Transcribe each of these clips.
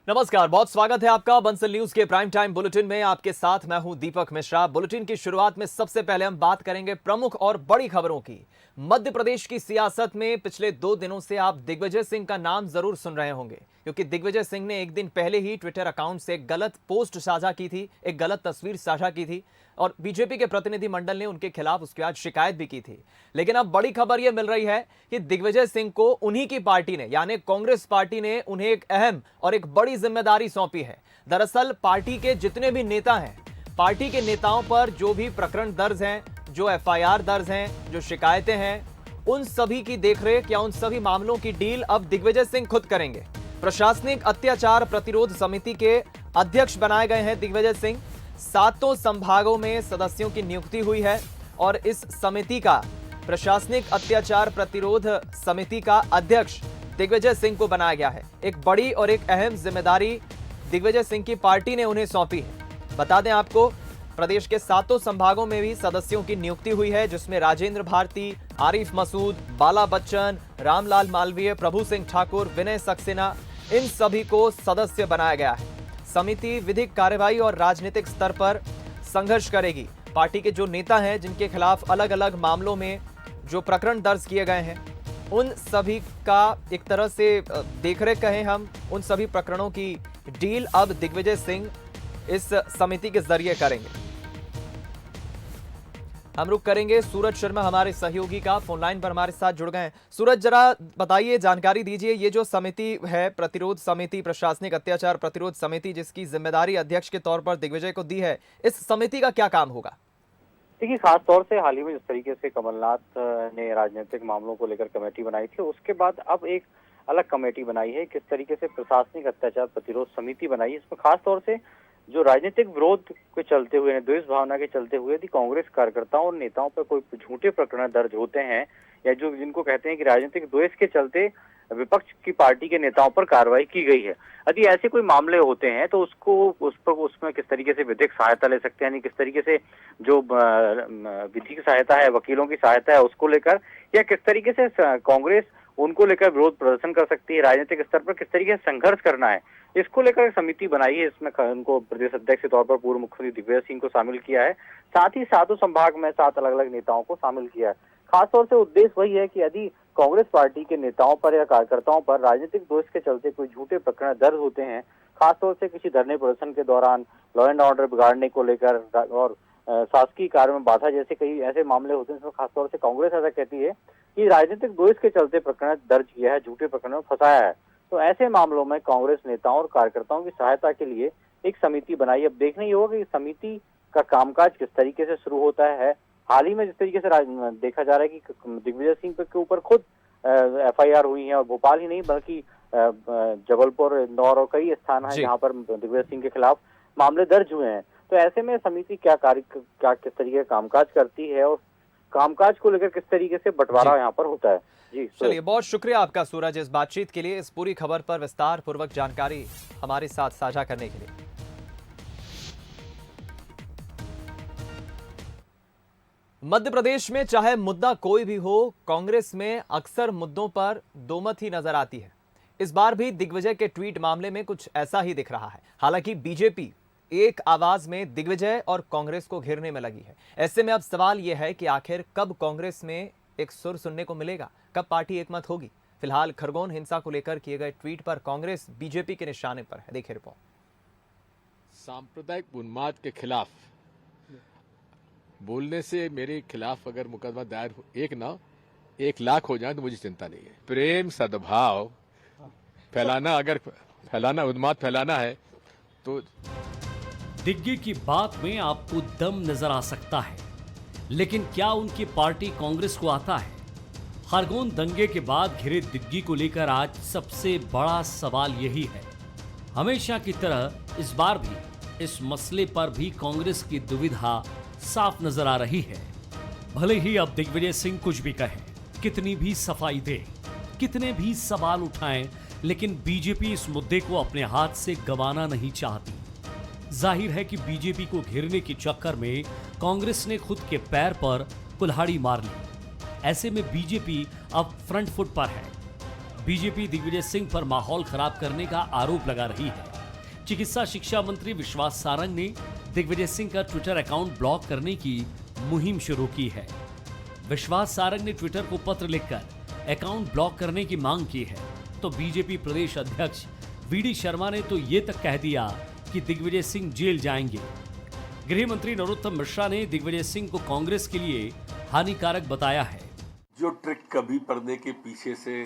नमस्कार, बहुत स्वागत है आपका बंसल न्यूज के प्राइम टाइम बुलेटिन में। आपके साथ मैं हूं दीपक मिश्रा। बुलेटिन की शुरुआत में सबसे पहले हम बात करेंगे प्रमुख और बड़ी खबरों की। मध्य प्रदेश की सियासत में पिछले 2 दिनों से आप दिग्विजय सिंह का नाम जरूर सुन रहे होंगे, क्योंकि दिग्विजय सिंह ने एक दिन पहले ही ट्विटर अकाउंट से एक गलत पोस्ट साझा की थी, एक गलत तस्वीर साझा की थी और बीजेपी के प्रतिनिधिमंडल ने उनके खिलाफ उसके बाद शिकायत भी की थी। लेकिन अब बड़ी खबर यह मिल रही है कि दिग्विजय सिंह को उन्हीं की पार्टी ने, यानी कांग्रेस पार्टी ने उन्हें एक अहम और एक बड़ी जिम्मेदारी सौंपी है। दरअसल पार्टी के जितने भी नेता हैं, पार्टी के नेताओं पर जो भी प्रकरण दर्ज हैं, जो एफआईआर दर्ज हैं, जो शिकायतें हैं, उन सभी की देखरेख या उन सभी मामलों की डील अब दिग्विजय सिंह खुद करेंगे। प्रशासनिक अत्याचार प्रतिरोध समिति के अध्यक्ष बनाए गए हैं दिग्विजय सिंह। 7 संभागों में सदस्यों की नियुक्ति हुई है और इस समिति का, प्रशासनिक अत्याचार प्रतिरोध समिति का अध्यक्ष दिग्विजय सिंह को बनाया गया है। एक बड़ी और एक अहम जिम्मेदारी दिग्विजय सिंह की पार्टी ने उन्हें सौंपी है। बता दें आपको, प्रदेश के 7 संभागों में भी सदस्यों की नियुक्ति हुई है, जिसमें राजेंद्र भारती, आरिफ मसूद, बाला बच्चन, रामलाल मालवीय, प्रभु सिंह ठाकुर, विनय सक्सेना, इन सभी को सदस्य बनाया गया है। समिति विधिक कार्यवाही और राजनीतिक स्तर पर संघर्ष करेगी। पार्टी के जो नेता हैं, जिनके खिलाफ अलग अलग मामलों में जो प्रकरण दर्ज किए गए हैं, उन सभी का एक तरह से देखरेख कहें हम, उन सभी प्रकरणों की डील अब दिग्विजय सिंह इस समिति के जरिए करेंगे। हम रुक करेंगे सूरज शर्मा, हमारे सहयोगी का फोन लाइन पर हमारे साथ जुड़ गए हैं। सूरज, जरा बताइए, जानकारी दीजिए, ये जो समिति है, प्रतिरोध समिति, प्रशासनिक अत्याचार प्रतिरोध समिति, जिसकी जिम्मेदारी अध्यक्ष के तौर पर दिग्विजय को दी है, इस समिति का क्या काम होगा? देखिए, खास तौर से हाल ही में जिस तरीके से कमलनाथ ने राजनीतिक मामलों को लेकर कमेटी बनाई थी, उसके बाद अब एक अलग कमेटी बनाई है। किस तरीके से प्रशासनिक अत्याचार प्रतिरोध समिति बनाई है, इसमें खास तौर से जो राजनीतिक विरोध के चलते हुए, द्वेष भावना के चलते हुए यदि कांग्रेस कार्यकर्ताओं और नेताओं पर कोई झूठे प्रकरण दर्ज होते हैं, या जो जिनको कहते हैं कि राजनीतिक द्वेष के चलते विपक्ष की पार्टी के नेताओं पर कार्रवाई की गई है, यदि ऐसे कोई मामले होते हैं तो उसमें किस तरीके से विधिक सहायता ले सकते हैं, यानी किस तरीके से जो विधिक सहायता है, वकीलों की सहायता है, उसको लेकर, या किस तरीके से कांग्रेस उनको लेकर विरोध प्रदर्शन कर सकती है, राजनीतिक स्तर पर किस तरीके से संघर्ष करना है, इसको लेकर समिति बनाई है। इसमें उनको प्रदेश अध्यक्ष के तौर पर पूर्व मुख्यमंत्री दिग्विजय सिंह को शामिल किया है। साथ ही 7 संभाग में 7 अलग अलग नेताओं को शामिल किया है। खासतौर से उद्देश्य वही है कि यदि कांग्रेस पार्टी के नेताओं पर या कार्यकर्ताओं पर राजनीतिक दोष के चलते कोई झूठे प्रकरण दर्ज होते हैं, खासतौर से किसी धरने प्रदर्शन के दौरान लॉ एंड ऑर्डर बिगाड़ने को लेकर और शासकीय कार्य में बाधा जैसे कई ऐसे मामले होते हैं, जिसमें खासतौर से कांग्रेस ऐसा कहती है कि राजनीतिक दोष के चलते प्रकरण दर्ज किया है, झूठे प्रकरणों में फंसाया है, तो ऐसे मामलों में कांग्रेस नेताओं और कार्यकर्ताओं की सहायता के लिए एक समिति बनाई। अब देखना ही होगा कि समिति का कामकाज किस तरीके से शुरू होता है। हाल ही में जिस तरीके से देखा जा रहा है कि दिग्विजय सिंह के ऊपर खुद एफआईआर हुई है, और भोपाल ही नहीं बल्कि जबलपुर, इंदौर और कई स्थान हैं जहां पर दिग्विजय सिंह के खिलाफ मामले दर्ज हुए हैं। तो ऐसे में समिति क्या किस तरीके का कामकाज करती है और कामकाज को लेकर किस तरीके से बंटवारा यहाँ पर होता है। जी चलिए, बहुत शुक्रिया आपका सूरज इस बातचीत के लिए, इस पूरी खबर पर विस्तार पूर्वक जानकारी हमारे साथ साझा करने के लिए। मध्य प्रदेश में चाहे मुद्दा कोई भी हो, कांग्रेस में अक्सर मुद्दों पर दोमत ही नजर आती है। इस बार भी दिग्विजय के ट्वीट मामले में कुछ ऐसा ही दिख रहा है। हालांकि बीजेपी एक आवाज में दिग्विजय और कांग्रेस को घेरने में लगी है। ऐसे में अब सवाल यह है कि आखिर कब कांग्रेस में एक सुर सुनने को मिलेगा, कब पार्टी एकमत होगी। फिलहाल खरगोन हिंसा को लेकर किए गए ट्वीट पर कांग्रेस बीजेपी के निशाने पर है। देखिए रिपोर्ट। सांप्रदायिक उन्माद के खिलाफ बोलने से मेरे खिलाफ अगर मुकदमा दायर 1 लाख हो जाए तो मुझे चिंता नहीं है। प्रेम सद्भाव फैलाना, अगर उन्माद फैलाना है तो दिग्गी की बात में आपको दम नजर आ सकता है, लेकिन क्या उनकी पार्टी कांग्रेस को आता है? खरगोन दंगे के बाद घिरे दिग्गी को लेकर आज सबसे बड़ा सवाल यही है। हमेशा की तरह इस बार भी इस मसले पर भी कांग्रेस की दुविधा साफ नजर आ रही है। भले ही अब दिग्विजय सिंह कुछ भी कहें, कितनी भी सफाई दे, कितने भी सवाल उठाएं, लेकिन बीजेपी इस मुद्दे को अपने हाथ से गंवाना नहीं चाहती। जाहिर है कि बीजेपी को घेरने के चक्कर में कांग्रेस ने खुद के पैर पर कुल्हाड़ी मार ली। ऐसे में बीजेपी अब फ्रंट फुट पर है। बीजेपी दिग्विजय सिंह पर माहौल खराब करने का आरोप लगा रही है। चिकित्सा शिक्षा मंत्री विश्वास सारंग ने दिग्विजय सिंह का ट्विटर अकाउंट ब्लॉक करने की मुहिम शुरू की है। विश्वास सारंग ने ट्विटर को पत्र लिखकर अकाउंट ब्लॉक करने की मांग की है, तो बीजेपी प्रदेश अध्यक्ष वीडी शर्मा ने तो ये तक कह दिया कि दिग्विजय सिंह जेल जाएंगे। गृह मंत्री नरोत्तम मिश्रा ने दिग्विजय सिंह को कांग्रेस के लिए हानिकारक बताया है। जो ट्रिक कभी पर्दे के पीछे से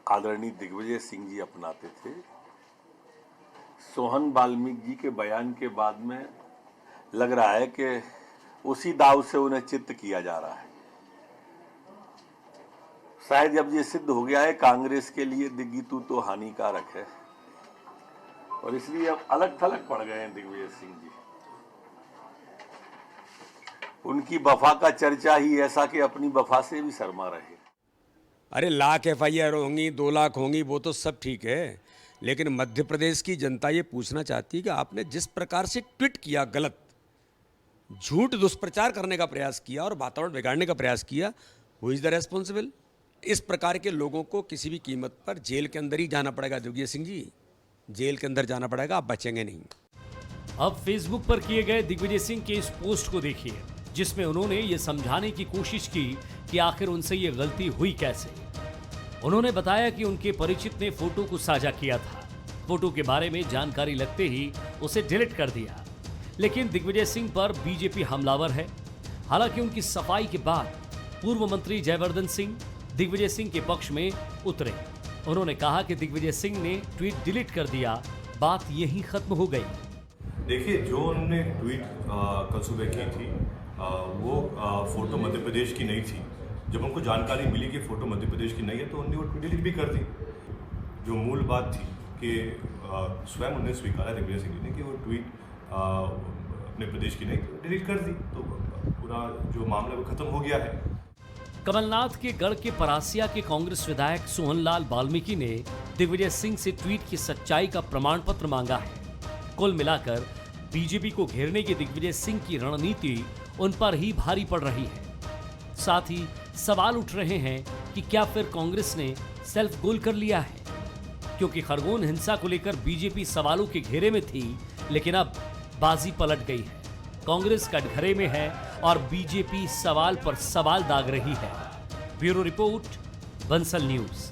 आदरणीय दिग्विजय सिंह जी अपनाते थे, सोहन वाल्मीकि जी के बयान के बाद में लग रहा है कि उसी दाव से उन्हें चित्त किया जा रहा है। शायद जब ये सिद्ध हो गया है कांग्रेस के लिए दिग्गी तो हानिकारक है, और इसलिए अब अलग थलग पड़ गए हैं दिग्विजय सिंह जी। उनकी वफा का चर्चा ही ऐसा कि अपनी वफा से भी शर्मा रहे। अरे लाख FIR होंगी, 2 लाख होंगी, वो तो सब ठीक है, लेकिन मध्य प्रदेश की जनता ये पूछना चाहती है कि आपने जिस प्रकार से ट्वीट किया, गलत झूठ दुष्प्रचार करने का प्रयास किया और वातावरण बिगाड़ने का प्रयास किया, हु इज द रेस्पॉन्सिबल? इस प्रकार के लोगों को किसी भी कीमत पर जेल के अंदर ही जाना पड़ेगा। दिग्विजय सिंह जी, जेल के अंदर जाना पड़ेगा, आप बचेंगे नहीं। अब फेसबुक पर किए गए दिग्विजय सिंह के इस पोस्ट को देखिए, जिसमें उन्होंने ये समझाने की कोशिश की कि आखिर उनसे ये गलती हुई कैसे। उन्होंने बताया कि उनके परिचित ने फोटो को साझा किया था। फोटो के बारे में जानकारी लगते ही उसे डिलीट कर दिया, लेकिन दिग्विजय सिंह पर बीजेपी हमलावर है। हालांकि उनकी सफाई के बाद पूर्व मंत्री जयवर्धन सिंह दिग्विजय सिंह के पक्ष में उतरे। उन्होंने कहा कि दिग्विजय सिंह ने ट्वीट डिलीट कर दिया, बात यहीं खत्म हो गई। देखिए, जो उन्होंने ट्वीट कल सुबह की थी वो फोटो मध्य प्रदेश की नहीं थी। जब उनको जानकारी मिली कि फोटो मध्य प्रदेश की नहीं है तो उन्होंने वो ट्वीट डिलीट भी कर दी। जो मूल बात थी कि स्वयं उन्होंने स्वीकारा दिग्विजय सिंह ने कि वो ट्वीट अपने प्रदेश की नहीं, डिलीट कर दी, तो पूरा जो मामला वो खत्म हो गया है। कमलनाथ के गढ़ के परासिया के कांग्रेस विधायक सोहनलाल वाल्मीकि ने दिग्विजय सिंह से ट्वीट की सच्चाई का प्रमाण पत्र मांगा है। कुल मिलाकर बीजेपी को घेरने की दिग्विजय सिंह की रणनीति उन पर ही भारी पड़ रही है। साथ ही सवाल उठ रहे हैं कि क्या फिर कांग्रेस ने सेल्फ गोल कर लिया है, क्योंकि खरगोन हिंसा को लेकर बीजेपी सवालों के घेरे में थी, लेकिन अब बाजी पलट गई है। कांग्रेस कटघरे में है और बीजेपी सवाल पर सवाल दाग रही है। Bureau report, Bansal news.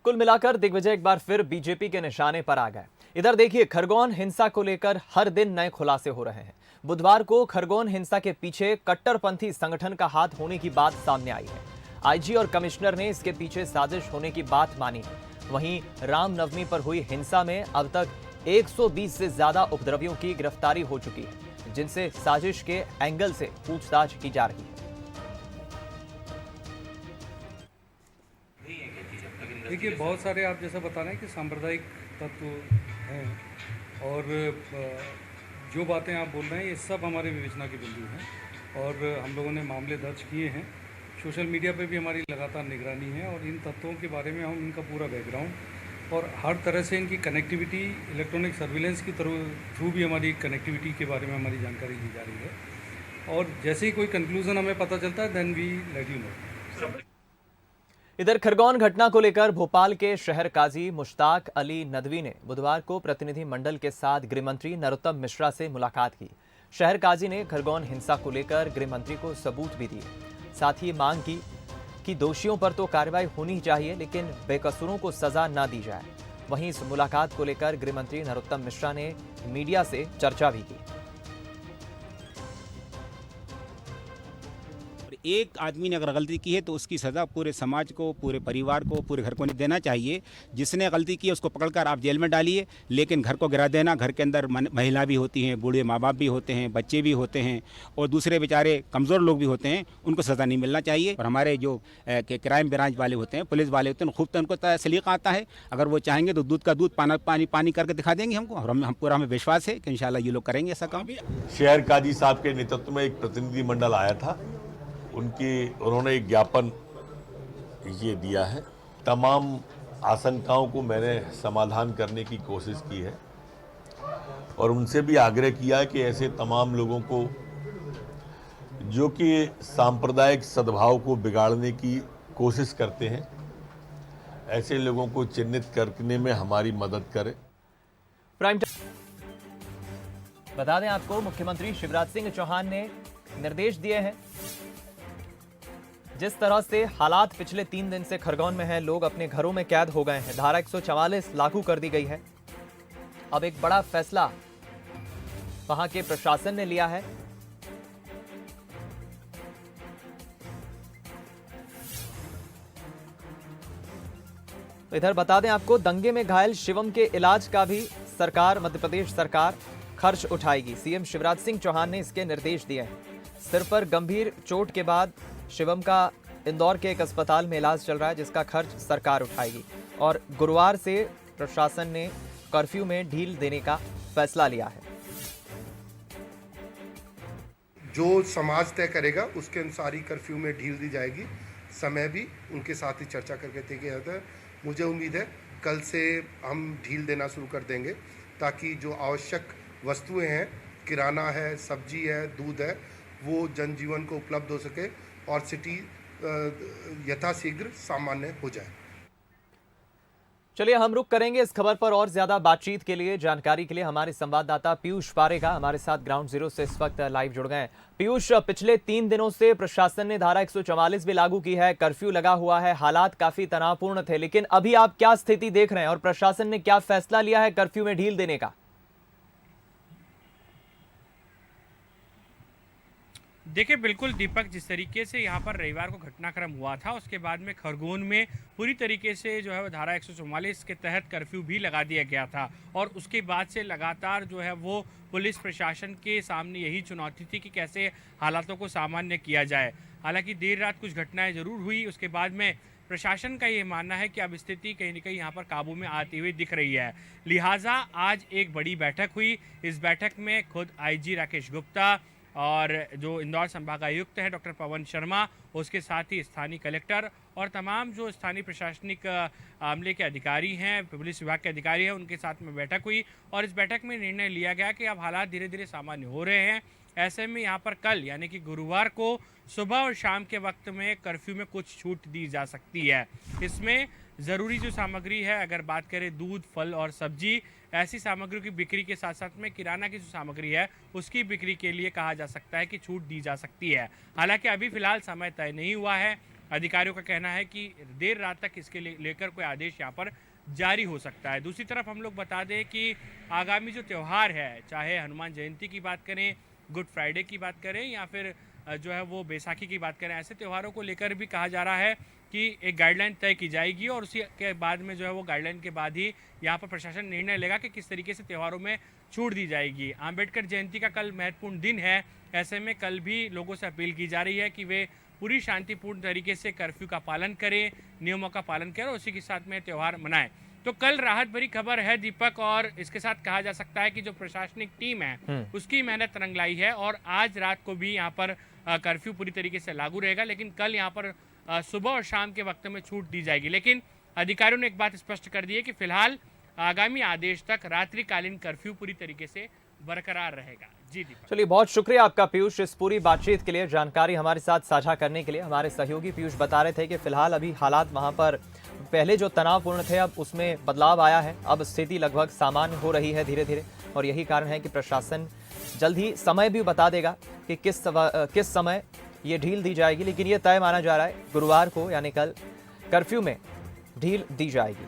कुल मिलाकर दिग्विजय एक बार फिर बीजेपी के निशाने पर आ गए। इधर देखिए, खरगोन हिंसा को लेकर हर दिन नए खुलासे हो रहे हैं। बुधवार को खरगोन हिंसा के पीछे कट्टरपंथी संगठन का हाथ होने की बात सामने आई है। आईजी और कमिश्नर ने इसके पीछे साजिश होने की बात मानी है। वहीं रामनवमी पर हुई हिंसा में अब तक 120 से ज्यादा उपद्रवियों की गिरफ्तारी हो चुकी है, जिनसे साजिश के एंगल से पूछताछ की जा रही है। देखिए, बहुत सारे आप जैसा बता रहे हैं कि सांप्रदायिक तत्व हैं, और जो बातें आप बोल रहे हैं ये सब हमारे विवेचना की बिंदु हैं, और हम लोगों ने मामले दर्ज किए हैं। सोशल मीडिया पे भी हमारी लगातार निगरानी है, और इन तत्वों के बारे में हम इनका पूरा बैकग्राउंड और हर तरह से इनकी कनेक्टिविटी, इलेक्ट्रॉनिक सर्विलेंस की थ्रू भी हमारी कनेक्टिविटी के बारे में हमारी जानकारी दी जा रही है, और जैसे ही कोई कंक्लूजन हमें पता चलता है then we let you know. इधर खरगोन घटना को लेकर भोपाल के शहर काजी मुश्ताक अली नदवी ने बुधवार को प्रतिनिधि मंडल के साथ गृहमंत्री नरोत्तम मिश्रा से मुलाकात की। शहर काजी ने खरगोन हिंसा को लेकर गृहमंत्री को सबूत भी दिए। साथ ही मांग की कि दोषियों पर तो कार्रवाई होनी चाहिए, लेकिन बेकसूरों को सजा न दी जाए। वहीं इस मुलाकात को लेकर गृहमंत्री नरोत्तम मिश्रा ने मीडिया से चर्चा भी की। एक आदमी ने अगर गलती की है तो उसकी सज़ा पूरे समाज को, पूरे परिवार को, पूरे घर को नहीं देना चाहिए। जिसने गलती की है उसको पकड़कर आप जेल में डालिए, लेकिन घर को गिरा देना, घर के अंदर महिला भी होती हैं, बूढ़े माँ बाप भी होते हैं, बच्चे भी होते हैं, और दूसरे बेचारे कमज़ोर लोग भी होते हैं, उनको सज़ा नहीं मिलना चाहिए। और हमारे जो क्राइम ब्रांच वाले होते हैं, पुलिस वाले होते हैं, खूब तो उनको सलीका आता है। अगर वो चाहेंगे तो दूध का दूध, पानी करके दिखा देंगे हमको, और हम पूरा हमें विश्वास है कि इंशाल्लाह ये लोग करेंगे ऐसा काम। शहर काजी साहब के नेतृत्व में एक प्रतिनिधि मंडल आया था, उन्होंने एक ज्ञापन ये दिया है। तमाम आशंकाओं को मैंने समाधान करने की कोशिश की है, और उनसे भी आग्रह किया है कि ऐसे तमाम लोगों को जो कि सांप्रदायिक सद्भाव को बिगाड़ने की कोशिश करते हैं, ऐसे लोगों को चिन्हित करने में हमारी मदद करे। प्राइम बता दें आपको, मुख्यमंत्री शिवराज सिंह चौहान ने निर्देश दिए हैं। जिस तरह से हालात पिछले 3 दिन से खरगोन में हैं, लोग अपने घरों में कैद हो गए हैं, धारा 144 लागू कर दी गई है। अब एक बड़ा फैसला वहां के प्रशासन ने लिया है। इधर बता दें आपको, दंगे में घायल शिवम के इलाज का भी मध्य प्रदेश सरकार खर्च उठाएगी। सीएम शिवराज सिंह चौहान ने इसके निर्देश दिए हैं। सिर पर गंभीर चोट के बाद शिवम का इंदौर के एक अस्पताल में इलाज चल रहा है, जिसका खर्च सरकार उठाएगी। और गुरुवार से प्रशासन ने कर्फ्यू में ढील देने का फैसला लिया है। जो समाज तय करेगा उसके अनुसार ही कर्फ्यू में ढील दी जाएगी। समय भी उनके साथ ही चर्चा करके तय किया जाता है। मुझे उम्मीद है कल से हम ढील देना शुरू कर देंगे, ताकि जो आवश्यक वस्तुएं हैं, किराना है, सब्जी है, दूध है, वो जनजीवन को उपलब्ध हो सके और सिटी यथाशीघ्र सामान्य हो जाए। चलिए हम रुक करेंगे इस खबर पर और ज्यादा बातचीत के लिए, जानकारी के लिए हमारे संवाददाता पीयूष पारेगा हमारे साथ ग्राउंड जीरो से इस वक्त लाइव जुड़ गए हैं। पीयूष, पिछले 3 दिनों से प्रशासन ने धारा 144 भी लागू की है, कर्फ्यू लगा हुआ है, हालात काफी तनावपूर्ण थे, लेकिन अभी आप क्या स्थिति देख रहे हैं और प्रशासन ने क्या फैसला लिया है कर्फ्यू में ढील देने का? देखिए बिल्कुल दीपक, जिस तरीके से यहाँ पर रविवार को घटनाक्रम हुआ था, उसके बाद में खरगोन में पूरी तरीके से जो है वो धारा 144 के तहत कर्फ्यू भी लगा दिया गया था। और उसके बाद से लगातार जो है वो पुलिस प्रशासन के सामने यही चुनौती थी कि कैसे हालातों को सामान्य किया जाए। हालांकि देर रात कुछ घटनाएं जरूर हुई, उसके बाद में प्रशासन का ये मानना है कि अब स्थिति कहीं न कहीं यहाँ पर काबू में आती हुई दिख रही है। लिहाजा आज एक बड़ी बैठक हुई। इस बैठक में खुद आईजी राकेश गुप्ता और जो इंदौर संभागायुक्त हैं डॉक्टर पवन शर्मा, उसके साथ ही स्थानीय कलेक्टर और तमाम जो स्थानीय प्रशासनिक अमले के अधिकारी हैं, पुलिस विभाग के अधिकारी हैं, उनके साथ में बैठक हुई। और इस बैठक में निर्णय लिया गया कि अब हालात धीरे धीरे सामान्य हो रहे हैं। ऐसे में यहाँ पर कल यानी कि गुरुवार को सुबह और शाम के वक्त में कर्फ्यू में कुछ छूट दी जा सकती है। इसमें ज़रूरी जो सामग्री है, अगर बात करें दूध, फल और सब्जी, ऐसी सामग्रियों की बिक्री के साथ साथ में किराना की जो सामग्री है उसकी बिक्री के लिए कहा जा सकता है कि छूट दी जा सकती है। हालांकि अभी फिलहाल समय तय नहीं हुआ है। अधिकारियों का कहना है कि देर रात तक इसके लेकर कोई आदेश यहाँ पर जारी हो सकता है। दूसरी तरफ हम लोग बता दें कि आगामी जो त्यौहार है, चाहे हनुमान जयंती की बात करें, गुड फ्राइडे की बात करें या फिर जो है वो बैसाखी की बात करें, ऐसे त्योहारों को लेकर भी कहा जा रहा है कि एक गाइडलाइन तय की जाएगी और उसी के बाद में जो है वो गाइडलाइन के बाद ही यहाँ पर प्रशासन निर्णय लेगा कि किस तरीके से त्योहारों में छूट दी जाएगी। अंबेडकर जयंती का कल महत्वपूर्ण दिन है। ऐसे में कल भी लोगों से अपील की जा रही है कि वे पूरी शांतिपूर्ण तरीके से कर्फ्यू का पालन करें, नियमों का पालन करें और उसी के साथ में त्यौहार मनाएं। तो कल राहत भरी खबर है दीपक, और इसके साथ कहा जा सकता है कि जो प्रशासनिक टीम है उसकी मेहनत रंग लाई है और आज रात को भी यहाँ पर कर्फ्यू पूरी तरीके से लागू रहेगा। लेकिन कल यहाँ पर सुबह और शाम के वक्त में छूट दी जाएगी। लेकिन अधिकारियों ने एक बात स्पष्ट कर दी है कि फिलहाल आगामी आदेश तक रात्रिकालीन कर्फ्यू पूरी तरीके से बरकरार रहेगा। जी दीपक। चलिए बहुत शुक्रिया आपका पीयूष, इस पूरी बातचीत के लिए, जानकारी हमारे साथ साझा करने के लिए। हमारे सहयोगी पीयूष बता रहे थे कि फिलहाल अभी हालात वहां पर पहले जो तनावपूर्ण थे अब उसमें बदलाव आया है, अब स्थिति लगभग सामान्य हो रही है धीरे धीरे। और यही कारण है कि प्रशासन जल्द ही समय भी बता देगा कि किस समय ये ढील दी जाएगी। लेकिन ये तय माना जा रहा है गुरुवार को यानी कल कर्फ्यू में ढील दी जाएगी।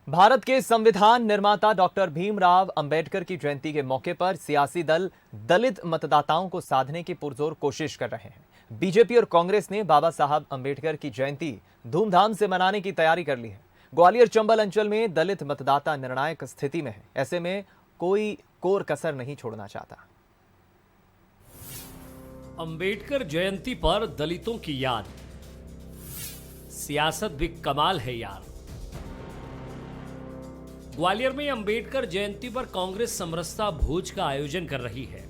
भारत के संविधान निर्माता डॉक्टर भीमराव अंबेडकर की जयंती के मौके पर सियासी दल दलित मतदाताओं को साधने की पुरजोर कोशिश कर रहे हैं। बीजेपी और कांग्रेस ने बाबा साहब अंबेडकर की जयंती धूमधाम से मनाने की तैयारी कर ली है। ग्वालियर चंबल अंचल में दलित मतदाता निर्णायक स्थिति में है। ऐसे में कोई कोर कसर नहीं छोड़ना चाहता। अंबेडकर जयंती पर दलितों की याद, सियासत भी कमाल है यार। ग्वालियर में अंबेडकर जयंती पर कांग्रेस समरसता भोज का आयोजन कर रही है।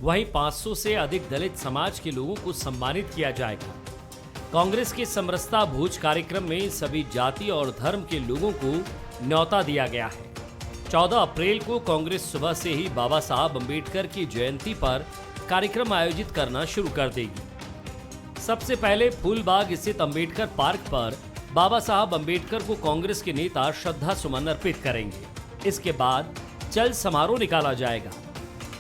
वहीं 500 से अधिक दलित समाज के लोगों को सम्मानित किया जाएगा। कांग्रेस के समरसता भोज कार्यक्रम में सभी जाति और धर्म के लोगों को न्योता दिया गया है। 14 अप्रैल को कांग्रेस सुबह से ही बाबा साहब अंबेडकर की जयंती पर कार्यक्रम आयोजित करना शुरू कर देगी। सबसे पहले फूलबाग स्थित अंबेडकर पार्क पर बाबा साहब अंबेडकर को कांग्रेस के नेता श्रद्धा सुमन अर्पित करेंगे। इसके बाद चल समारोह निकाला जाएगा।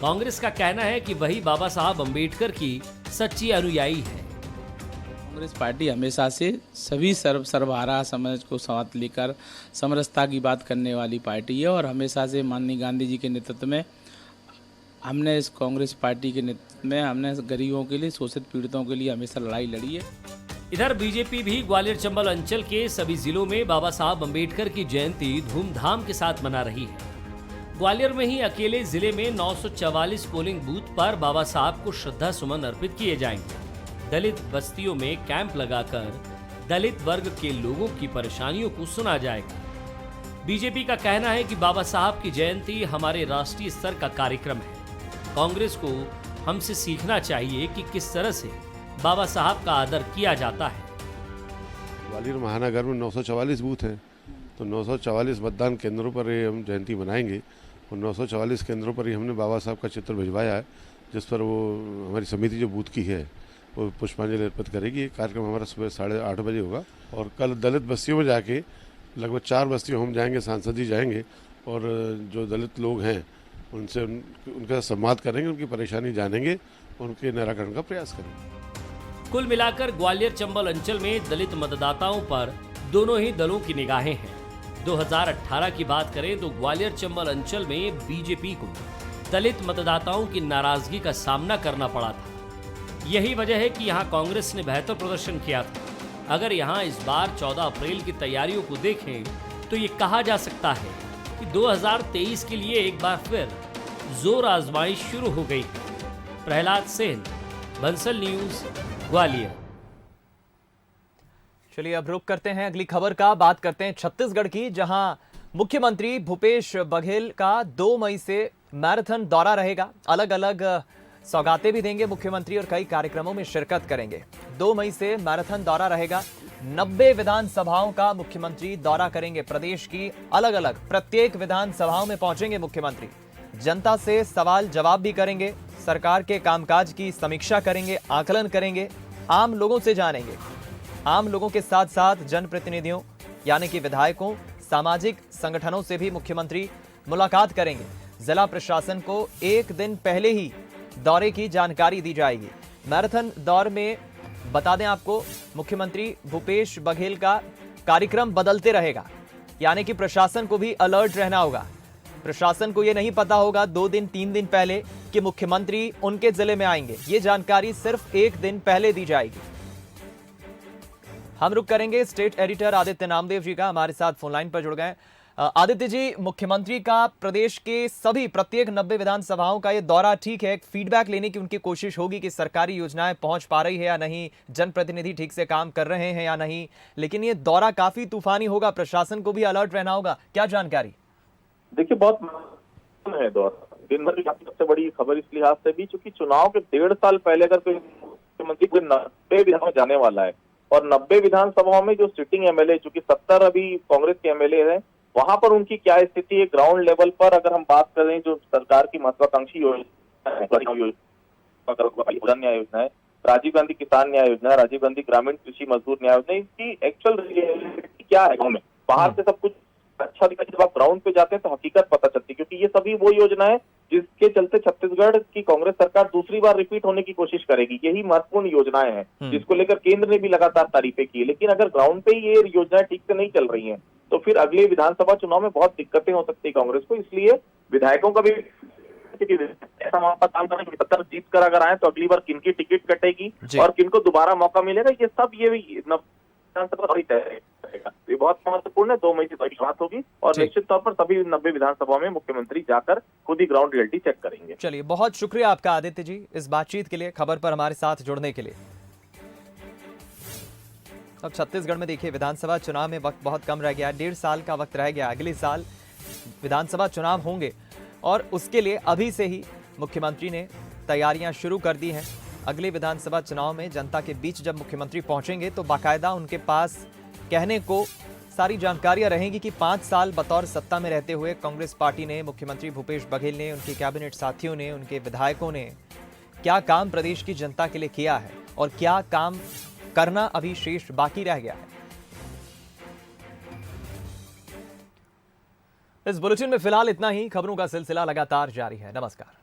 कांग्रेस का कहना है कि वही बाबा साहब अंबेडकर की सच्ची अनुयायी है। कांग्रेस पार्टी हमेशा से सभी सर्वहारा समाज को साथ लेकर समरसता की बात करने वाली पार्टी है और हमेशा से माननीय गांधी जी के नेतृत्व में हमने इस कांग्रेस पार्टी के नेतृत्व में हमने गरीबों के लिए, शोषित पीड़ितों के लिए हमेशा लड़ाई लड़ी है। इधर बीजेपी भी ग्वालियर चंबल अंचल के सभी जिलों में बाबा साहब अंबेडकर की जयंती धूमधाम के साथ मना रही है। ग्वालियर में ही अकेले जिले में 944 पोलिंग बूथ पर बाबा साहब को श्रद्धा सुमन अर्पित किए जाएंगे। दलित बस्तियों में कैंप लगाकर दलित वर्ग के लोगों की परेशानियों को सुना जाएगा। बीजेपी का कहना है कि बाबा साहब की जयंती हमारे राष्ट्रीय स्तर का कार्यक्रम है। कांग्रेस को हमसे सीखना चाहिए कि किस तरह से बाबा साहब का आदर किया जाता है। ग्वालियर महानगर में 944 बूथ हैं, तो 944 मतदान केंद्रों पर ये हम जयंती मनाएंगे और 944 केंद्रों पर ही हमने बाबा साहब का चित्र भिजवाया है, जिस पर वो हमारी समिति जो बूथ की है वो पुष्पांजलि अर्पित करेगी। ये कार्यक्रम हमारा सुबह 8:30 बजे होगा और कल दलित बस्तियों में जाके लगभग 4 बस्तियों हम जाएंगे, सांसद जी जाएंगे और जो दलित लोग हैं उनसे उनका संवाद करेंगे, उनकी परेशानी जानेंगे, उनके निराकरण का प्रयास करेंगे। कुल मिलाकर ग्वालियर चंबल अंचल में दलित मतदाताओं पर दोनों ही दलों की निगाहें हैं। 2018 की बात करें तो ग्वालियर चंबल अंचल में बीजेपी को दलित मतदाताओं की नाराजगी का सामना करना पड़ा था। यही वजह है कि यहां कांग्रेस ने बेहतर प्रदर्शन किया था। अगर यहां इस बार 14 अप्रैल की तैयारियों को देखें तो ये कहा जा सकता है कि 2023 के लिए एक बार फिर जोर आजमाइश शुरू हो गई है। प्रहलाद सेन, बंसल न्यूज, ग्वालियर। चलिए अब रुक करते हैं अगली खबर का। बात करते हैं छत्तीसगढ़ की, जहां मुख्यमंत्री भूपेश बघेल का 2 मई से मैराथन दौरा रहेगा। अलग अलग सौगातें भी देंगे मुख्यमंत्री और कई कार्यक्रमों में शिरकत करेंगे। 2 मई से मैराथन दौरा रहेगा। 90 विधानसभाओं का मुख्यमंत्री दौरा करेंगे। प्रदेश की अलग अलग प्रत्येक विधानसभाओं में पहुंचेंगे मुख्यमंत्री। जनता से सवाल जवाब भी करेंगे, सरकार के कामकाज की समीक्षा करेंगे, आकलन करेंगे, आम लोगों से जानेंगे। आम लोगों के साथ साथ जनप्रतिनिधियों यानी कि विधायकों, सामाजिक संगठनों से भी मुख्यमंत्री मुलाकात करेंगे। जिला प्रशासन को 1 दिन पहले ही दौरे की जानकारी दी जाएगी। मैराथन दौर में बता दें आपको, मुख्यमंत्री भूपेश बघेल का कार्यक्रम बदलते रहेगा, यानी कि प्रशासन को भी अलर्ट रहना होगा। प्रशासन को यह नहीं पता होगा 2 दिन 3 दिन पहले कि मुख्यमंत्री उनके जिले में आएंगे। ये जानकारी सिर्फ 1 दिन पहले दी जाएगी। हम रुक करेंगे स्टेट एडिटर आदित्य नामदेव जी का, हमारे साथ फोनलाइन पर जुड़ गए। आदित्य जी, मुख्यमंत्री का प्रदेश के सभी प्रत्येक 90 विधानसभाओं का ये दौरा ठीक है, फीडबैक लेने की उनकी कोशिश होगी कि सरकारी योजनाएं पहुंच पा रही है या नहीं, जनप्रतिनिधि ठीक से काम कर रहे हैं या नहीं, लेकिन ये दौरा काफी तूफानी होगा, प्रशासन को भी अलर्ट रहना होगा। क्या जानकारी? देखिए, बहुत है दौरा। दिन भर की सबसे बड़ी खबर इस लिहाज से भी, चूंकि चुनाव के 1.5 साल पहले अगर कोई मुख्यमंत्री कोई 90 विधानसभा जाने वाला है और 90 विधानसभाओं में जो सिटिंग एमएलए, चूंकि 70 अभी कांग्रेस के एमएलए हैं, वहां पर उनकी क्या स्थिति है ग्राउंड लेवल पर। अगर हम बात करें जो सरकार की महत्वाकांक्षी योजना न्याय योजना है, राजीव गांधी किसान न्याय योजना, राजीव गांधी ग्रामीण कृषि मजदूर न्याय योजना, इसकी एक्चुअल रियलिटी क्या है गाँव में, बाहर से सब कुछ अच्छा दिखा, जब आप ग्राउंड पे जाते हैं तो हकीकत पता चलती है। क्योंकि ये सभी वो योजना है जिसके चलते छत्तीसगढ़ की कांग्रेस सरकार दूसरी बार रिपीट होने की कोशिश करेगी। यही महत्वपूर्ण योजनाएं हैं जिसको लेकर केंद्र ने भी लगातार तारीफें की। लेकिन अगर ग्राउंड पे ही ये योजनाएं ठीक से नहीं चल रही हैं तो फिर अगले विधानसभा चुनाव में बहुत दिक्कतें हो सकती है कांग्रेस को। इसलिए विधायकों का भी ऐसा मौका काम करना कि 70 जीत कर अगर आए तो अगली बार किनकी टिकट कटेगी और किनको दोबारा मौका मिलेगा, ये सब ये विधानसभा रहेगा। ये बहुत महत्वपूर्ण है। 2 मई से शुरुआत होगी और निश्चित तौर पर सभी 90 विधानसभाओं में मुख्यमंत्री जाकर खुद ही ग्राउंड रियलिटी चेक करेंगे। चलिए, बहुत शुक्रिया आपका आदित्य जी इस बातचीत के लिए, खबर पर हमारे साथ जुड़ने के लिए। अब छत्तीसगढ़ में देखिए, विधानसभा चुनाव में वक्त बहुत कम रह गया, 1.5 साल का वक्त रह गया। अगले साल विधानसभा चुनाव होंगे और उसके लिए अभी से ही मुख्यमंत्री ने तैयारियां शुरू कर दी हैं। अगले विधानसभा चुनाव में जनता के बीच जब मुख्यमंत्री पहुंचेंगे तो बाकायदा उनके पास कहने को सारी जानकारियां रहेंगी कि 5 साल बतौर सत्ता में रहते हुए कांग्रेस पार्टी ने, मुख्यमंत्री भूपेश बघेल ने, उनके कैबिनेट साथियों ने, उनके विधायकों ने क्या काम प्रदेश की जनता के लिए किया है और क्या काम करना अभी शेष बाकी रह गया है। इस बुलेटिन में फिलहाल इतना ही। खबरों का सिलसिला लगातार जारी है। नमस्कार।